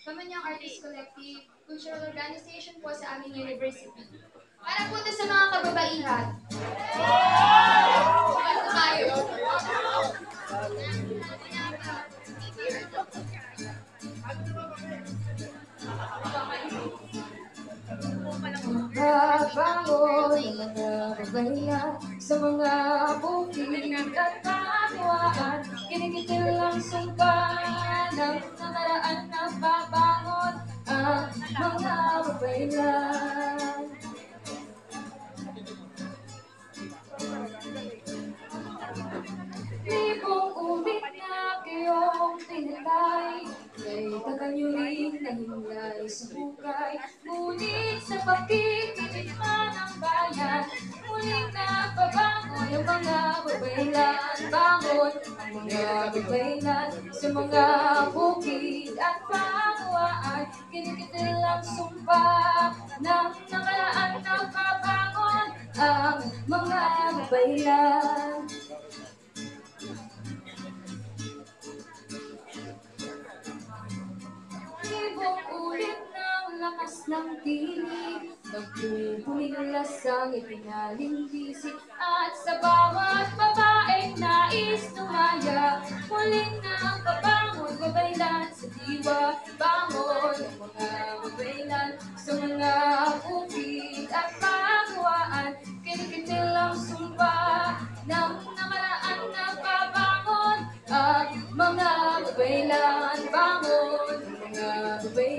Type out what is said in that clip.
Kamanyang Artist Collective, cultural organization po sa aming university. Para po ito sa mga kababaihan. Ito tayo. Babangon ng mga babayan sa mga bukid at katuwaan. Kinikitil ang sumpa ng nakaraan na babangon ang mga babayan. Libong ulit na kayong tinatay, kay tagal nyo rin nahimlay sa hukay. Ngunit sa pagkikitima ng bayan, muling nababangon ang mga babaylan. Bangon ang mga babaylan sa mga bukid at pangawaan. Kinikitil ang sumpa ng nakaraan na babangon ang mga babaylan. Libong ulit ng lakas ng tinig, nagpupumilas ang ipinalimbisik. At sa bawat babaeng nais tumaya, muling nakabangon, babaylan sa diwa. Bangon ang mga babaylan sa mga bukid at pangawaan. Kinikitil ang sumpa ng nakaraan na babangon ang mga babaylan. Bangon mga babaylan.